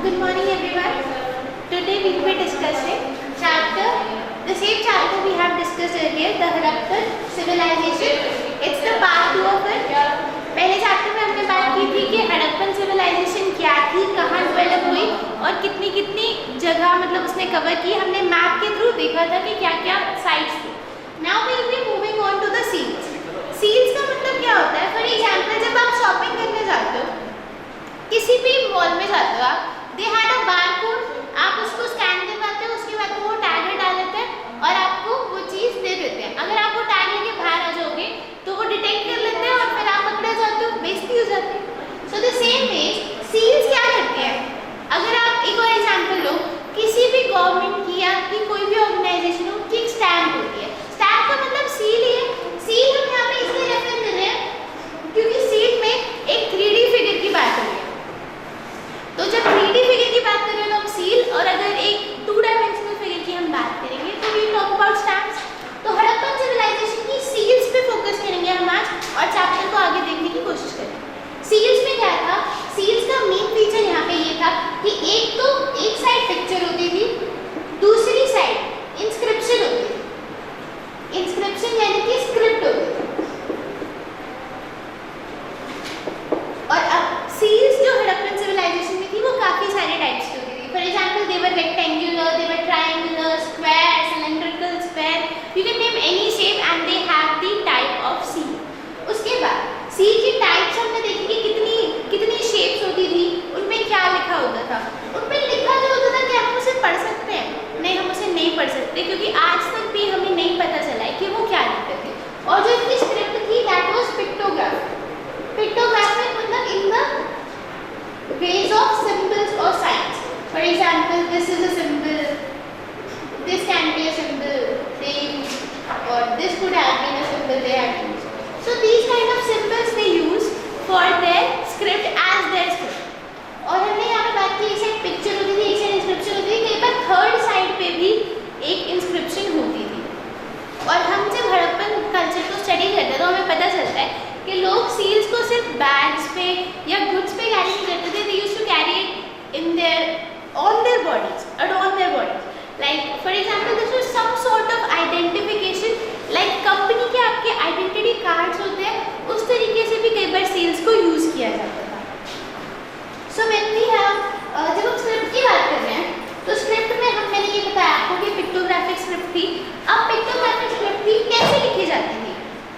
Good morning everyone. Today we will be discussing the same chapter we have discussed earlier, the Harappan civilization. It's the part 2 of it. पहले chapter में हमने बात की थी कि Harappan civilisation क्या थी, कहाँ डेवलप हुई और कितनी कितनी जगह मतलब उसने कवर की. हमने मैप के थ्रू देखा था कि क्या क्या साइट्स थी. Now we will be moving on to the seals. Seals का मतलब क्या होता है? फॉर एग्जाम्पल जब आप शॉपिंग करने जाते हो, किसी भी मॉल में जाते हो आप, दे हैड अ बारकोड, आप उसको स्कैन करवाते हो, उसके बाद वो टैग डाल देते हैं और आपको वो चीज़ दे देते हैं. अगर आप वो टैग लेके बाहर आ जाओगे तो वो डिटेक्ट कर लेते हैं और फिर आप पकड़े जाते हो, बेइज्जती हो जाती है. So the same way seals क्या करती है? अगर आप एक और एग्जाम्पल लो, किसी भी गवर्नमेंट की या की कोई भी ऑर्गेनाइजेशन हो, की एक स्टैम्प होती है. स्टैम्प का मतलब सील ही है. सील हम यहाँ पे इसलिए रेफर कर रहे हैं क्योंकि सील में एक 3D फिगर की बात हो रही है. तो जब 3D फिगर की बात करें तो हम सील, और अगर एक 2 डायमेंशनल फिगर की हम बात करेंगे तो वी टॉक अबाउट स्टैम्प्स. तो हड़प्पन सिविलाइजेशन की सील्स पे फोकस करेंगे हम आज और चैप्टर को आगे देखने की कोशिश करेंगे. सील्स में क्या था? सील्स का मेन फीचर यहाँ पे ये था कि एक साइड पिक्चर होती थी, दूसरी साइड इंस्क्रिप्शन होती थी. इंस्क्रिप्शन यानी कि स्क्रिप्ट होती थी. और अब सील्स जो हड़प्पन सिविलाइजेशन में थी वो काफ़ी सारे टाइप्स की होती थी. For example they were rectangular, they were triangular, square, cylindrical, sphere, you can name any shape and they have the type of seal. उसके बाद सील की टाइप्स हमने देखी कि कितनी शेप्स होती थी, उनमें क्या लिखा होता था. उनमें लिखा जो होता था कि हम उसे पढ़ सकते हैं? नहीं, हम उसे नहीं पढ़ सकते क्योंकि आज तक भी हमें नहीं पता चला है कि वो क्या लिखते थे. और जो इनकी स्क्रिप्ट थी दैट वाज पिक्टोग्राफ. पिक्टोग्राफिक मतलब in the ways of symbols और signs. For example this is a symbol, this can be a symbol they use, और this could have been a symbol they had used. So these kind of symbols they use for their script as their script. और हमने यहाँ पे बात की एक side picture होती थी, एक साइड इंस्क्रिप्शन होती थी, कई बार थर्ड साइड पे भी एक इंस्क्रिप्शन होती थी. और हम जब हड़प्पन कल्चर को स्टडी करते हैं तो हमें पता चलता है कि लोग सील्स को सिर्फ बैग्स पे या गुड्स पे कैरी नहीं करते थे. They used to carry it in their on their bodies, adorn their bodies. Like for example this was some sort of identification. Like company के आपके आइडेंटिटी कार्ड्स होते हैं, उस तरीके से भी कई बार सील्स को यूज़ किया जाता था. सो व्हेन वी हैव, जब हम स्क्रिप्ट की बात कर रहे हैं तो स्क्रिप्ट में मैंने ये बताया आपको कि पिक्टोग्राफिक स्क्रिप्ट थी. अब पिक्टोग्राफिक स्क्रिप्ट थी कैसे लिखी जाती थी?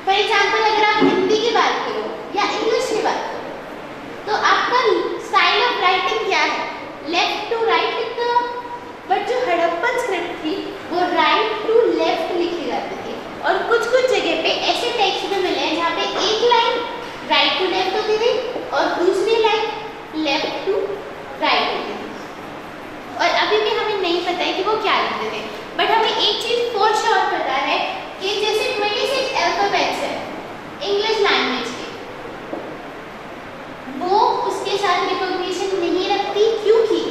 फॉर एग्जाम्पल अगर आप हिंदी की बात करो या इंग्लिश की बात करो तो आपका स्टाइल ऑफ राइटिंग क्या है? लेफ्ट टू राइट लिखते हो. बट जो हड़प्पन स्क्रिप्ट थी वो राइट टू लेफ्ट लिखी जाती थी. और कुछ जगह पे ऐसे टेक्स्ट में मिले हैं जहाँ पे एक लाइन राइट टू लेफ्ट होती थी और दूसरी लाइन लेफ्ट टू राइट होती थी. और अभी भी हमें नहीं पता है कि वो क्या लिखते थे. बट हमें एक चीज़ फॉर श्योर पता है कि जैसे 26 अल्फाबेट्स है इंग्लिश लैंग्वेज के, वो उसके साथ रिकॉग्निशन नहीं रखती क्योंकि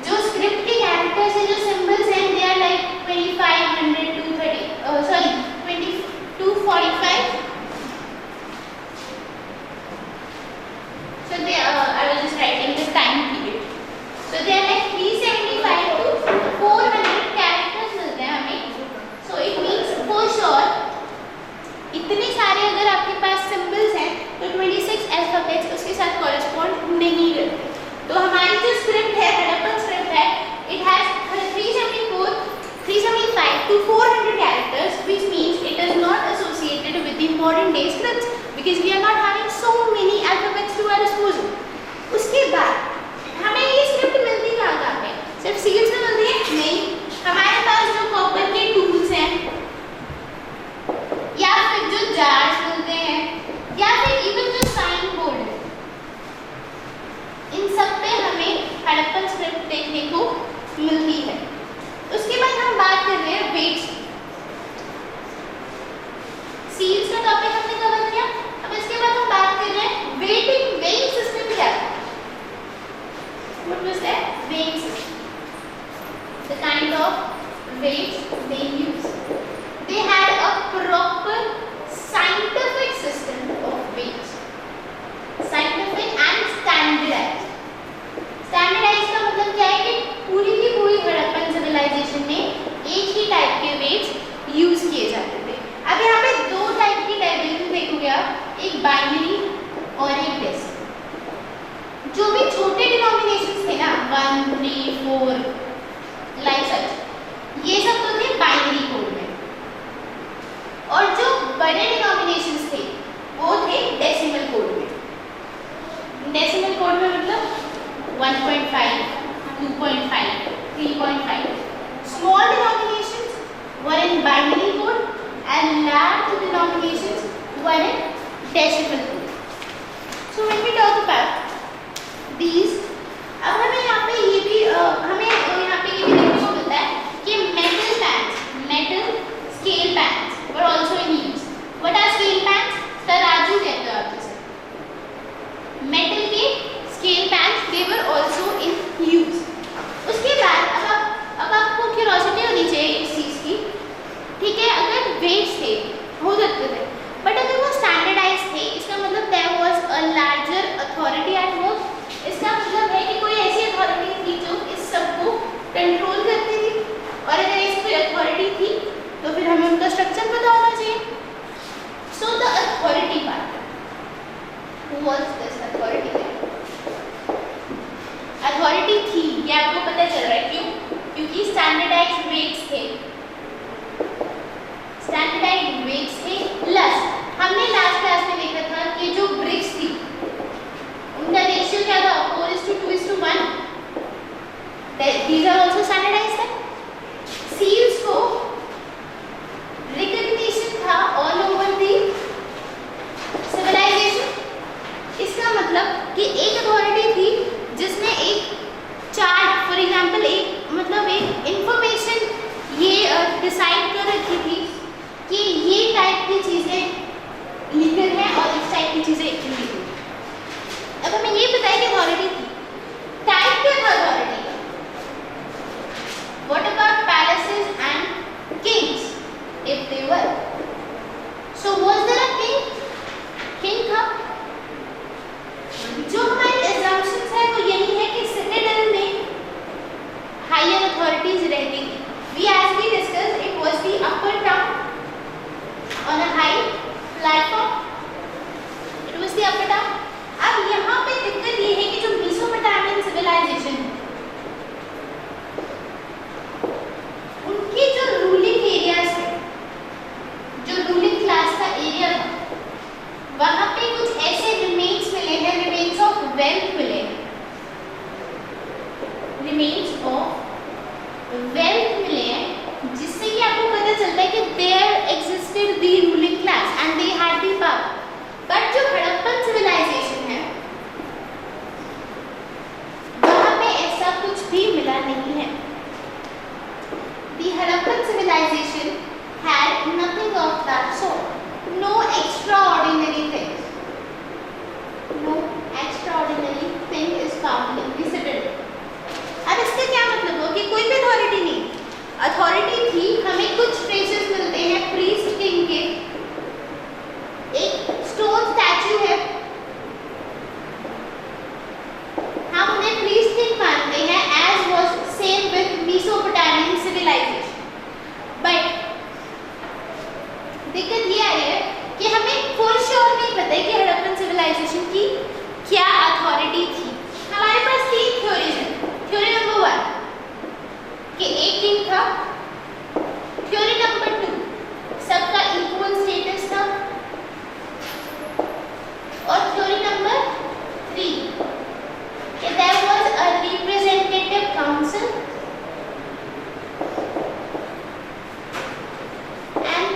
जो स्क्रिप्ट के कैरेक्टर्स है, जो सिंबल्स हैं, they are like 2500 to 2245. So they I was just writing the time period. So they are like 375 to 400 characters मिलते हैं हमें. So it means for sure इतने सारे अगर आपके पास सिंबल्स हैं तो 26 अल्फाबेट्स उसके साथ कॉरेस्पॉन्ड नहीं करते. तो हमारी जो स्क्रिप्ट है, हड़प्पन स्क्रिप्ट है, it has 375 to 400 characters, which means it is not associated with the modern day scripts because we are not having so many alphabets to our disposal. उसके बाद हमें ये स्क्रिप्ट मिलती कहाँ पे? सिर्फ सील्स में मिलती है? नहीं, हमारे पास जो कॉपर के टूल्स हैं या फिर जो जार्स मिलते हैं या फिर इवन जो साइन बोर्ड है, इन सब पे हमें हड़प्पन स्क्रिप्ट देखने को मिलती है. उसके बाद हम बात कर रहे हैं वेट्स. सील्स का टॉपिक हमने कवर किया. अब इसके बाद हम बात कर रहे हैं वेइंग सिस्टम क्या है. What was that? Weighing system. Binary और एक डेसिमल। जो भी छोटे डिनोमिनेशंस थे ना 1, 3, 4 लाइक सच, ये सब तो थे बाइनरी कोड में, और जो बड़े डिनोमिनेशंस थे वो थे डेसिमल कोड में। डेसिमल कोड में मतलब 1.5, 2.5, 3.5। Small denominations were in binary code and large denominations were in decimal code. So when we talk about these, अब हमें यहाँ पे ये भी देखने को मिलता है कि metal pans, metal scale pans were also in use. What are scale pans? तराजू कहते हो आप जिसे। Metal के scale pans they were also in use. उसके बाद अब आपको क्यूरोसिटी होनी चाहिए इस चीज़ की, ठीक है? अगर वेट्स थे हो सकते थे, बट अगर वो स्टैंडर्डाइज थे, इसका मतलब there was a larger authority at work. इसका मतलब है कि कोई ऐसी अथॉरिटी थी जो इस सब को कंट्रोल करती थी, और अगर ऐसी कोई अथॉरिटी थी तो फिर हमें उनका स्ट्रक्चर पता होना चाहिए। So the authority part, who was this authority? Authority थी, ये आपको पता चल रहा है, क्यों? क्योंकि स्टैंडर्डाइज्ड वेट्स थे, स्टैंडर्डाइज्ड वेट्स थे, प्लस हमने लास्ट क्लास में देखा था कि जो ब्रिक्स थी उनका रेशियो क्या था? 4:2:1। These are also standardized है। सील्स को रिकॉग्निशन था ऑल ओवर दी सिविलाइजेशन। इसका मतलब कि एक अथॉरिटी थी जिसने एक चार्ट, फॉर एग्जांपल एक इंफॉर्मेशन ये डिसाइड कर रखी थी कि ये टाइप की चीज़ें लीगल हैं और इस टाइप की चीज़ें इलीगल। अब हमें ये पता है कि अथॉरिटी थी, टाइप क्या था अथॉरिटी का? What about palaces and kings if they were? So was there a king? King था। जो हमारी assumptions है वो यही है कि सिटाडेल में हायर अथॉरिटीज रहती थी। as we discussed, it was the upper town on a high platform. It was the upper town. अब यहाँ पे दिक्कत ये है कि जो मेसोपोटामियन सिविलाइजेशन उनकी जो रूलिंग एरियाज थे, जो रूलिंग क्लास का एरिया था, वहाँ पे कुछ ऐसे रिमेन्स मिले हैं, रिमेन्स ऑफ वेल्थ मिले हैं, रिमेन्स ऑफ वेल्थ मिले हैं, जिससे कि आपको पता चलता है कि there existed the ruling class and they had the power. But जो हड़प्पन सिविलाइजेशन है वहाँ पे ऐसा कुछ भी मिला नहीं है। The Harappan civilization had nothing of that sort. No extraordinary things. No extraordinary thing is found in the citadel. अब इसका क्या मतलब हो कि कोई भी अथॉरिटी नहीं, अथॉरिटी थी, हमें कुछ ट्रेसेस मिलते हैं प्रीस्ट किंग के। एक स्टोन स्टैचू है, हम उन्हें प्रीस्ट किंग मानते हैं, as was same with Mesopotamian civilisation. But दिक्कत ये आ रही है कि हमें फॉर श्योर नहीं पता है कि हड़प्पन सिविलाइजेशन की क्या अथॉरिटी थी। हमारे पास 3 थ्योरीज हैं। थ्योरी नंबर 1 कि एक किंग था। थ्योरी नंबर 2 सबका इक्वल स्टेटस था। और थ्योरी नंबर 3 कि there was a representative council and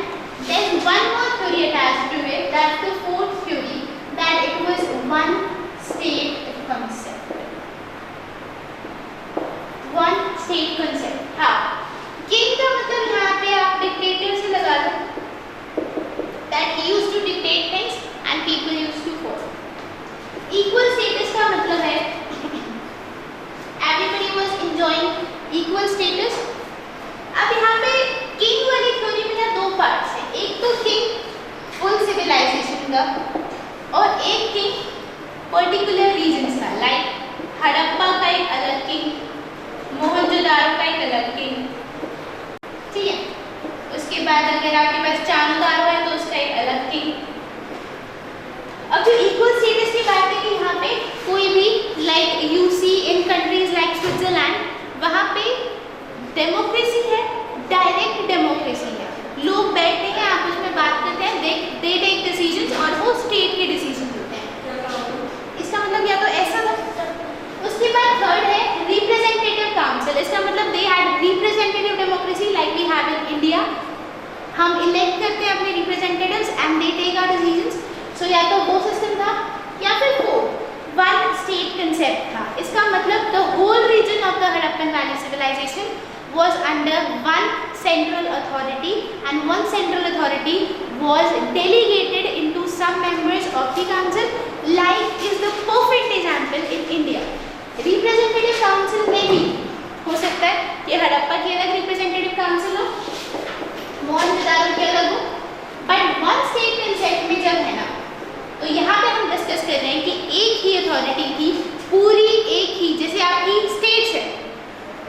then one more theory attached to it, that's the 4th theory, that it was one state concept. One state concept. हाँ, king का मतलब यहाँ पे आप dictator से लगा लो, that he used to dictate things and people used to follow. Equal status का मतलब है everybody was enjoying equal status. अब यहाँ पे किंग वाली थ्योरी में ना 2 पार्ट्स हैं। एक तो किंग फुल सिविलाइजेशन का और एक किंग पर्टिकुलर रीजन्स का, लाइक हड़प्पा का एक अलग किंग, मोहनजोदारो का एक अलग किंग, ठीक है। उसके बाद अगर आपके पास चांगदारो है तो उसका एक अलग किंग। हम इलेक्ट करते हैं अपने representatives and they take our decisions. So या तो वो सिस्टम था या फिर वो वन स्टेट कंसेप्ट था। इसका मतलब the whole region of the Harappan valley civilisation was under one central authority and one central authority was delegated into some members of the council, like is the perfect example in India. Representative council में भी हो सकता है कि हड़प्पा की अलग representative council हो, मोहनजोदाड़ो की अलग हो, बट वन स्टेट कंसेप्ट में जब है ना, तो यहाँ पे हम डिस्कस कर रहे हैं कि एक ही अथॉरिटी की पूरी एक ही, जैसे आपकी स्टेट्स है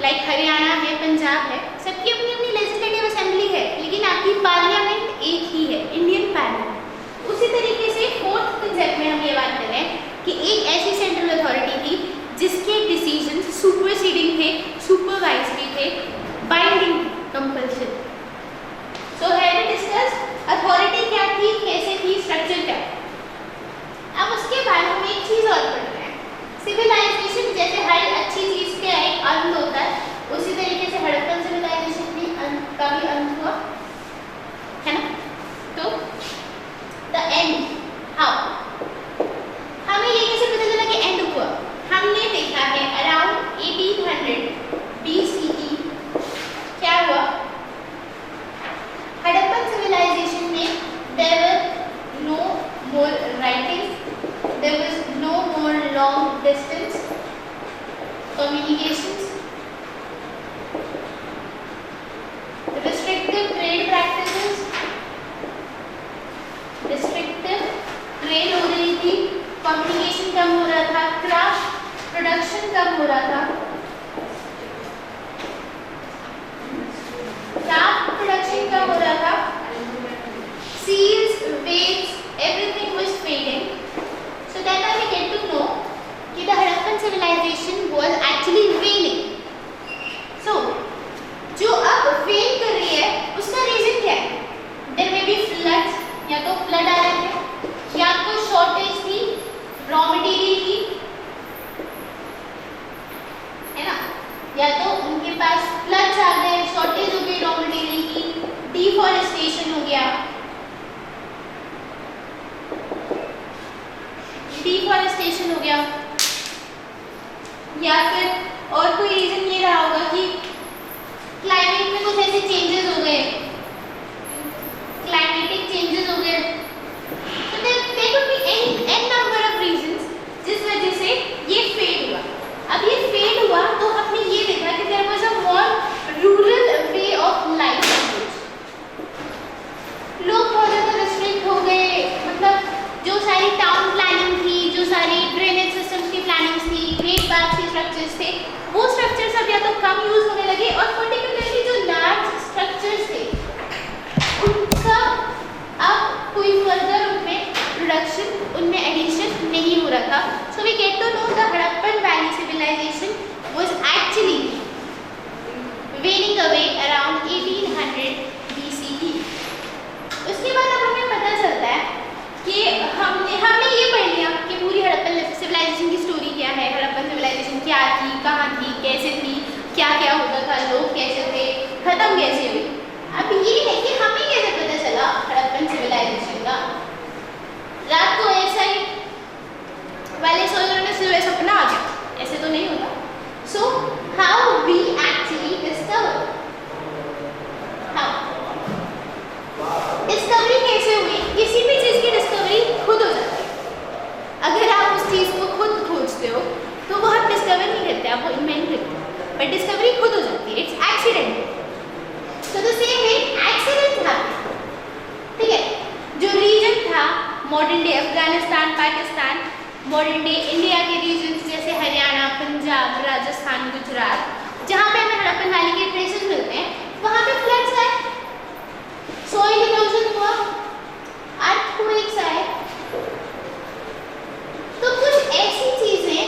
लाइक हरियाणा है, पंजाब है, सबकी अपनी अपनी लेजिस्लेटिव असेंबली है, लेकिन आपकी पार्लियामेंट एक ही है, इंडियन पार्लियामेंट। उसी तरीके से फोर्थ कंसेप्ट में हम ये बात कर रहे हैं कि एक ऐसी सेंट्रल अथॉरिटी थी जिसके डिसीजन सुपरसीडिंग थे, सुपरवाइजरी थे, binding, compulsory. So have we discuss authority क्या थी, कैसे थी, स्ट्रक्चर क्या। अब उसके बाद हम एक चीज और पढ़ रहे हैं, सिविलाइजेशन जैसे हर अच्छी चीज का एक अंत होता है, उसी तरीके से हड़प्पन सिविलाइजेशन भी का भी अंत हुआ है ना। तो द एंड हाउ, हमें ये कैसे पता चला कि एंड हुआ? हमने देखा है अराउंड 1800 BCE क्या हुआ, हड़प्पन सिविलाइजेशन में there were no more writing, there was no more long distance communications, restrictive trade practices, restrictive trade हो रही थी, communication कम हो रहा था, craft production कम हो रहा था, craft production कम हो रहा था, seals, weights, everything was fading. So then we get to know कि the Harappan civilization was actually waning. So जो अब fail कर रही है उसका reason क्या है? There may be floods, या तो flood आ रहे थे, या तो shortage थी, raw material की, है ना, या तो उनके पास floods आ गए, shortage हो गई raw material की, deforestation हो गया, डिफॉरेस्टेशन हो गया, या फिर और कोई रीजन ये रहा होगा कि क्लाइमेट में कुछ ऐसे चेंजेस हो गए, क्लाइमेटिक चेंजेस हो गए। तो there could be an number of reasons जिस वजह से ये फेड हुआ। अब ये फेड हुआ तो हमने ये देखा कि there was a more rural way of life, लोग बहुत ज़्यादा रिस्ट्रिक्ट हो गए, मतलब जो सारी टाउन प्लानिंग थी, जो सारी ड्रेनेज सिस्टम्स की प्लानिंग्स थी, ग्रेट बाथ्स के स्ट्रक्चर्स थे, वो स्ट्रक्चर्स अब या तो कम यूज होने लगे, और पर्टिकुलरली जो लार्ज स्ट्रक्चर्स थे उनका अब कोई फर्दर उनमें प्रोडक्शन, उनमें एडिशन नहीं हो रहा था। So we get to know the Harappan valley civilisation was actually waning away around 1800 BCE। उसके बाद अब हमें पता चलता है कि हमने ये पढ़ लिया कि पूरी हड़प्पन सिविलाइजेशन की स्टोरी क्या है, हड़प्पन सिविलाइजेशन क्या थी, कहाँ थी, कैसे थी, क्या क्या होता था, लोग कैसे थे, खत्म कैसे हुई। अब ये है कि हमें कैसे पता चला हड़प्पन सिविलाइजेशन का। रात को ऐसा ही वाले सोच रहे ने सुबह सपना आ गया, ऐसे तो नहीं होता। So how we actually discover, discovery कैसे हुई? किसी भी चीज़ की डिस्कवरी खुद हो जाती है। अगर आप उस चीज़ को खुद खोजते हो तो वो आप डिस्कवर नहीं करते, आप वो इन्वेंट करते हो, बट डिस्कवरी खुद हो जाती है, it's accident. So the same way accident था, ठीक है, जो रीजन था modern day Afghanistan, Pakistan, modern day India के रीजन जैसे हरियाणा, पंजाब, राजस्थान, गुजरात, जहाँ पे हमें हड़प्पन वैली के ट्रेसेस मिलते हैं, वहाँ पे फ्लड्स आए, सॉइल इरोजन हुआ, अर्थक्वेक्स आए। तो कुछ ऐसी चीजें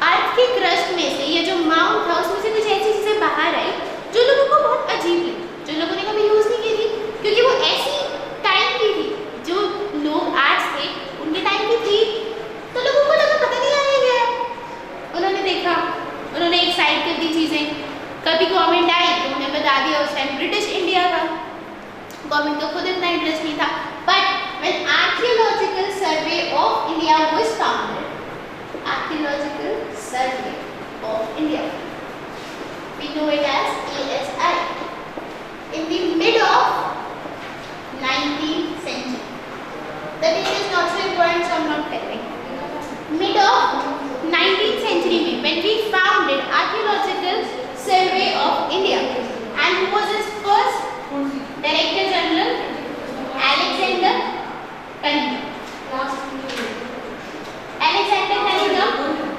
अर्थ के क्रस्ट में से, ये जो माउंट था उसमें से कुछ ऐसी चीजें बाहर आई जो लोगों को बहुत अजीब लगी, जो लोगों ने कभी यूज नहीं की थी, क्योंकि वो ऐसी टाइम की थी, जो लोग आज थे उनके टाइम की थी, तो लोगों को लगा पता नहीं आया क्या है। उन्होंने देखा, उन्होंने एक साइड कर दी चीजें, कभी गवर्नमेंट आई तो उन्हें बता दिया, उस टाइम ब्रिटिश इंडिया था, गवर्नमेंट को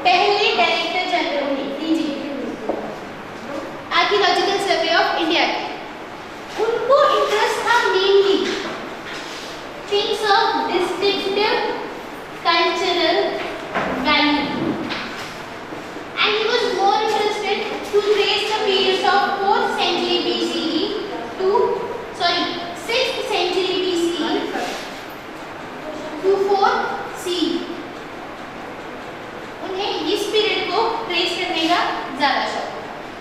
पहले डायरेक्टर जनरल थे, आर्कियोलॉजिकल सर्वे ऑफ इंडिया के। उनको इंटरेस्ट था mainly things of distinctive cultural value, and he was more interested to trace the periods of 4th century BCE to 6th century BCE to 4th CE। उन्हें इस period को trace करने का ज्यादा शौक।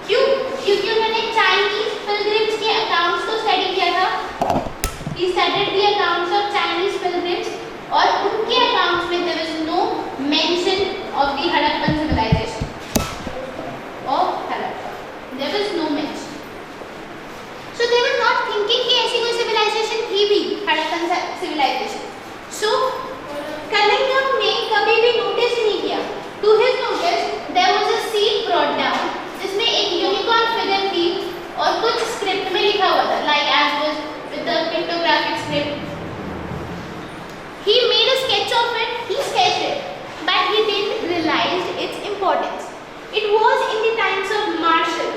क्यों? क्योंकि उन्होंने चाइनीज पिलग्रिम्स के अकाउंट्स को स्टडी किया था। He studied the accounts of Chinese pilgrims और उनके अकाउंट्स में there was no mention of the Harappan civilization of Harappa. There was no mention. So they were not thinking कि ऐसी कोई civilization थी भी, Harappan civilization. So Cunningham ने कभी भी नोटिस नहीं किया। To his notice there was a seed brought down जिसमें एक यूनिकॉर्न फिगर थी और कुछ स्क्रिप्ट में लिखा हुआ था, like as was with the pictographic script. He made a sketch of it. He sketched it, but he didn't realize its importance. It was in the times of Marshall,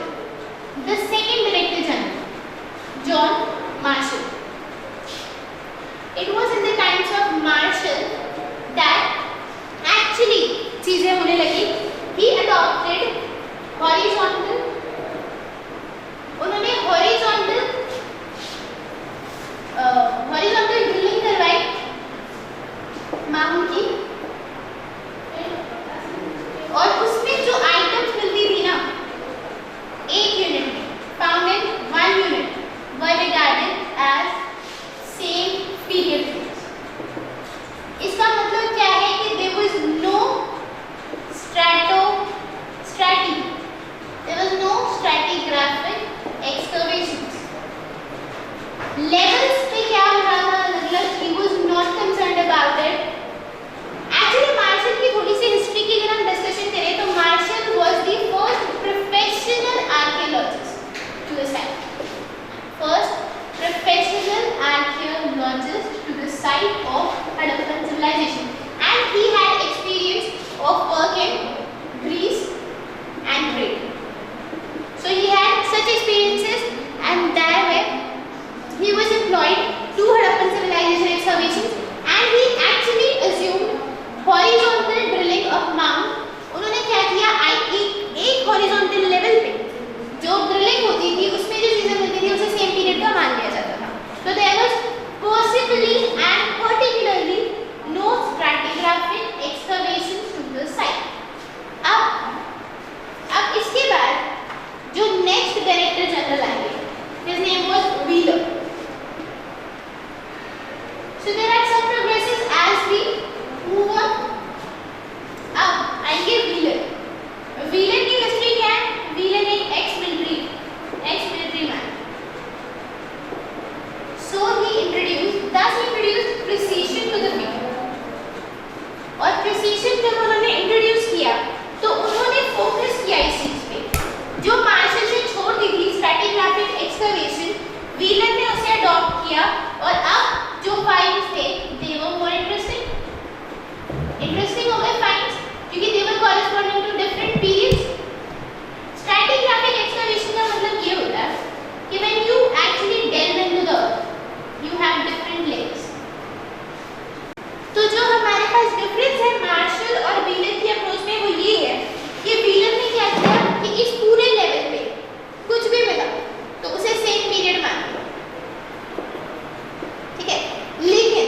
the second Director General, John Marshall. It was in the times of Marshall that actually चीजें होने लगी। He adopted horizontal, उन्होंने horizontal drilling करवाई mount की, और उसमें जो items मिलती थी ना एक यूनिट में, found in 1 unit, were regarded as same period. इसका मतलब क्या है कि there was no stratigraphic excavations. Levels पे क्या हो रहा था, मतलब he was not concerned about it. Actually Marshall की थोड़ी सी हिस्ट्री की अगर हम डिस्कशन करें तो martial was the first professional archaeologist to the site. First professional archaeologist to the site of Harappan civilization, and he had experience of work in Greece and trade. So he had such experiences, and that way he was employed to Harappan civilization excavations, and he actually assumed horizontal drilling of mound. उन्होंने क्या किया, एक horizontal level पे जो drilling होती थी उसमें जो चीजें मिलती थी उसे same period का मान लिया जाता था। So there was possibly and particularly no stratigraphic excavations to the site. अब इसके बाद जो नेक्स्ट डायरेक्टर जनरल आएंगे, his name was Wheeler. So there are some progresses as we move on. अब आएंगे Wheeler. Wheeler की हिस्ट्री क्या है? Wheeler एक ex-military man. So he introduced precision to the field. और precision जब उन्होंने इंट्रोड्यूस किया तो उन्होंने फोकस किया इस चीज पे जो मार्शल से छोड़ दी थी स्ट्रैटिग्राफिक एक्सकवेशन, व्हीलर ने उसे अडॉप्ट किया, और अब जो फाइंड्स थे दे वर मोर इंटरेस्टिंग हो गए फाइंड्स, क्योंकि they were corresponding to different periods. Stratigraphic excavation का मतलब ये होता है कि when you actually delve into the earth you have different layers. तो जो हमारे पास डिफरेंस है मार्शल और व्हीलर की अप्रोच में वो ये है कि व्हीलर ने क्या किया कि इस पूरे लेवल पे कुछ भी मिला तो उसे सेम पीरियड मान लिया, ठीक है। लेकिन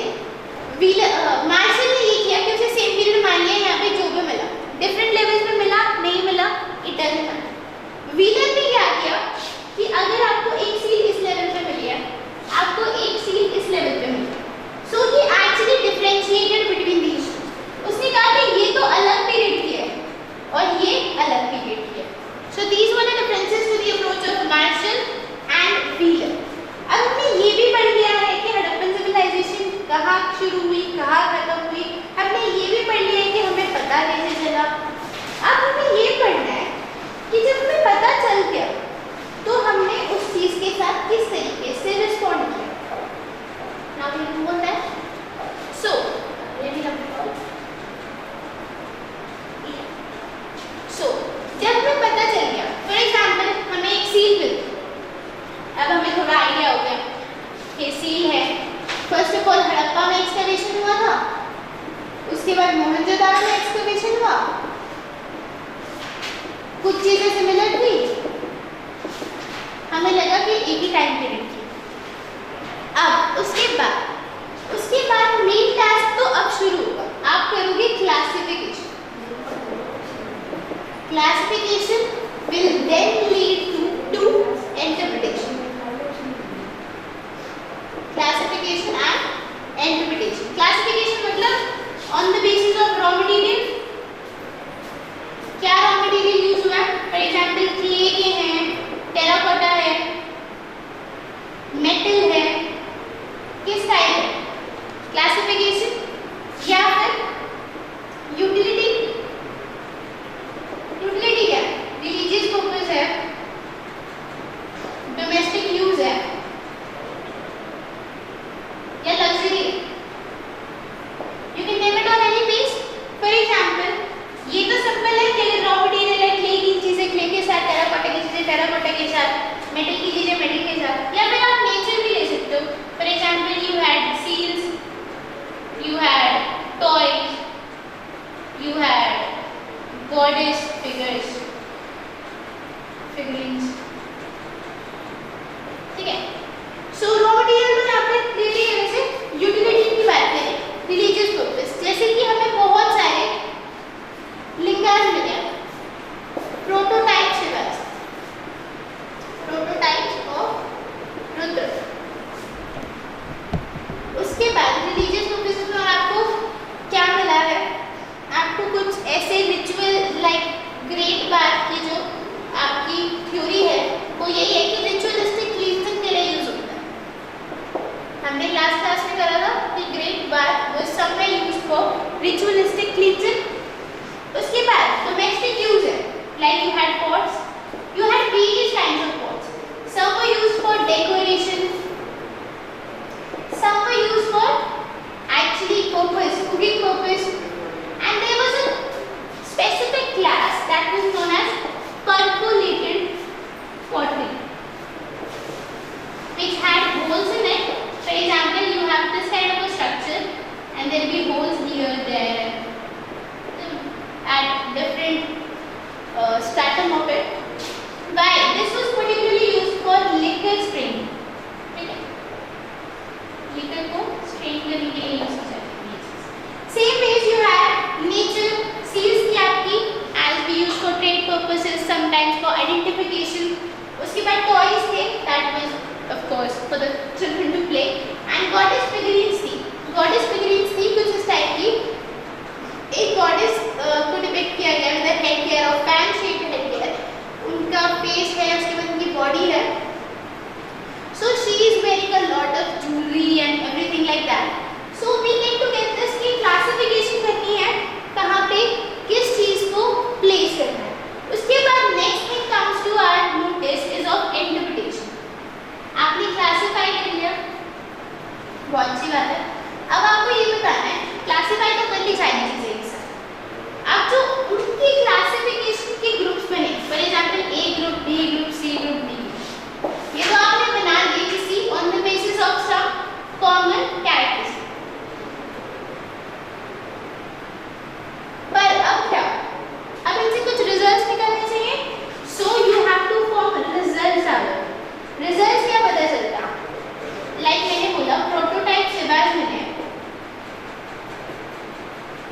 उसके बाद मोहनजोदाड़ो में एक्सकवेशन हुआ, कुछ चीजें सिमिलर थी, हमें लगा कि एक ही टाइम पीरियड की। अब उसके बाद मेन टास्क तो अब शुरू होगा, आप करोगे classification. Classification will then lead to interpretation. Classification and interpretation. Classification मतलब on the basis of raw material, क्या raw material यूज हुआ है? For example clay के हैं, टेराकोटा है, मेटल है, किस टाइप है? क्लासिफिकेशन या फिर यूटिलिटी। यूटिलिटी क्या है? रिलीजियस पर्पस है, डोमेस्टिक यूज है या luxury. You can name it on any base. For example ये तो सिंपल है कि रॉ मटेरियल है, क्ले की चीजें क्ले के साथ, टेराकोटा की चीजें टेराकोटा के साथ, मेटल की चीजें मेटल के साथ, या फिर आप नेचर भी ले सकते हो। For example you had seals, you had toys, you had goddess figurines, ठीक है। सो रॉ मटेरियल में यहाँ पे क्लियरली वैसे यूटिलिटी की बात करें, रिलीजियस पर्पस, जैसे कि हमें बहुत सारे लिंगास मिले, प्रोटोटाइप्स के पास, प्रोटोटाइप्स ऑफ रुद्र। उसके बाद रिलीजियस पर्पस में आपको क्या मिला है? आपको कुछ ऐसे रिचुअल लाइक ग्रेट बाथ की जो आपकी थ्योरी है वो यही है कि रिचुअलिस्टिक क्लींजिंग के लिए यूज होता है। हमने लास्ट क्लास में करा था कि great bath was somewhere used for ritualistic cleansing. उसके बाद डोमेस्टिक यूज है, like you had pots, you had various kinds of pots, some were used for decoration, some were used for actually purpose, cooking purpose, and there was a specific class that was known as percolated pottery, which had holes in it. For example, you have this kind of a structure and there will be holes here, there, at different stratum of it. Why? This was particularly used for liquor straining. Liquor को strain करने के लिए use की जाती है। Same ways you have nature seals की आपकी as we use for trade purposes, sometimes for identification. उसके बाद टॉयज थे, that was of course for the children to play, and goddess figurines थी। गॉडेस फिगरीन्स थी कुछ इस टाइप की, एक गॉडेस को डिपिक्ट किया गया with the head care of fan shaped head care, उनका फेस है, उसके बाद उनकी बॉडी है। So she is wearing a lot of jewelry and everything like that. So we need to get this की classification करनी है, कहाँ पे किस चीज को place करना है। उसके बाद next thing comes to our notice is of interpretation. आपने classify कर लिया, बहुत अच्छी बात है। अब आपको ये बताना है, classify तो कर ली सारी चीजें एक साथ। अब जो उनकी classification के groups बने, for example A group, B group, C group, D group, ये तो आपने बना ली किसी on the basis of some common characteristics। पर अब क्या? अब इनसे कुछ रिजल्ट्स निकालने चाहिए। So you have to form results out। Results क्या पता चलता? Like मैंने बोला प्रोटोटाइप से बात मैंने,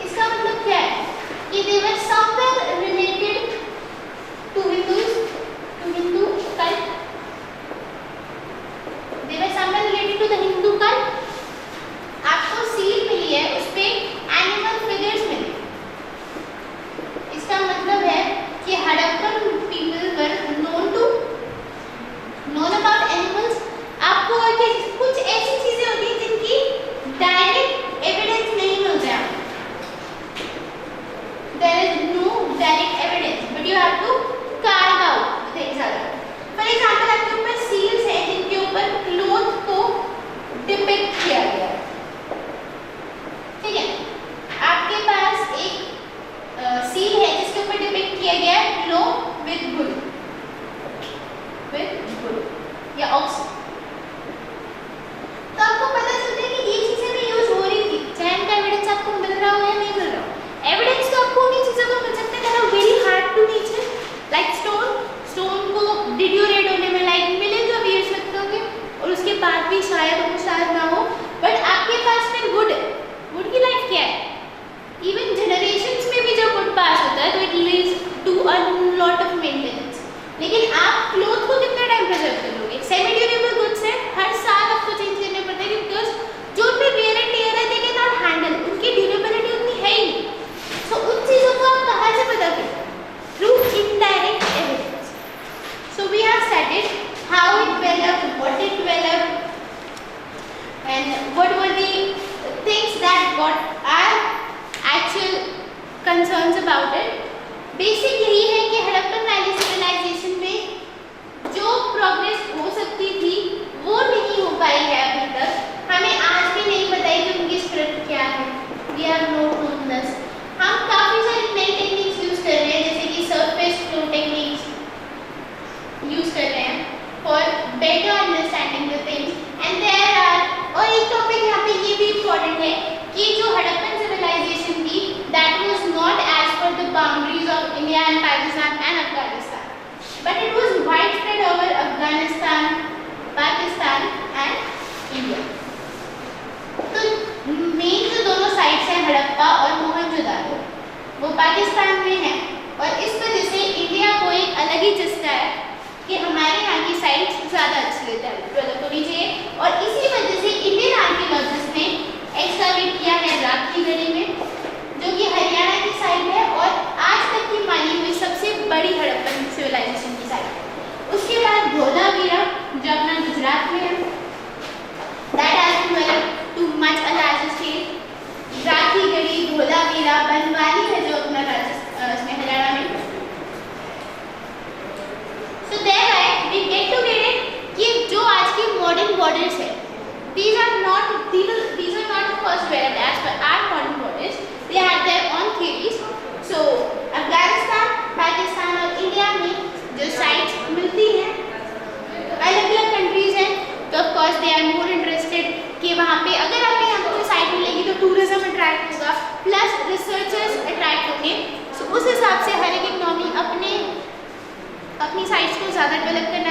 इसका मतलब क्या है कि they were somewhere related to Hindus, to Hindu cult। They were somewhere related to the Hindu cult। आपको सील मिली है, उस पे एनिमल फिगर्स मिले, इसका मतलब है कि Harappan people were known about animals। आपको और क्या कुछ ऐसी चीजें होती हैं जिनकी डायरेक्ट एविडेंस नहीं मिल जाए, there is no direct business. हम काफ़ी सारी नई टेक्निक्स यूज़ कर रहे हैं, जैसे कि सरफेस फ्लो टेक्निक्स यूज़ कर रहे हैं for better understanding the things. And there are, और एक टॉपिक यहाँ पे ये भी इम्पोर्टेंट है कि जो हड़प्पन सिविलाइजेशन थी that was not as per the boundaries of India and Pakistan and Afghanistan, but it was wide spread over Afghanistan, Pakistan and India. तो मेन जो दोनों साइट्स हैं हड़प्पा और मोहनजोदारो वो पाकिस्तान में है, और इस वजह से इंडिया को एक अलग ही चस्का है कि हमारे यहाँ की साइट्स ज़्यादा अच्छी डेवलप होनी चाहिए, और इसी वजह से इंडियन आर्कियोलॉजिस्ट ने एक्सकैवेट किया है राखी गढ़ी में, जो कि हरियाणा की साइट है और आज तक की मानी हुई सबसे बड़ी हड़प्पन सिविलाइजेशन की साइट है। उसके बाद धोलावीरा जो अपना गुजरात में है, that has developed to much a larger scale. Rakhigarhi, Dholavira, Banawali है जो अपना इसमें हरियाणा में। So there we get to get it कि जो आज की modern borders है, these are not of course valid as per our modern borders. They have their own theories. So Afghanistan, Pakistan और इंडिया में जो साइट्स मिलती हैं अलग-अलग कंट्रीज हैं, तो of course they are more interested कि वहाँ पे अगर हमें यहाँ कोई साइट मिलेगी तो टूरिज्म अट्रैक्ट होगा, प्लस रिसर्चर्स अट्रैक्ट होंगे। So उस हिसाब से हर एक इकोनॉमी अपनी साइट्स को ज़्यादा डेवलप करने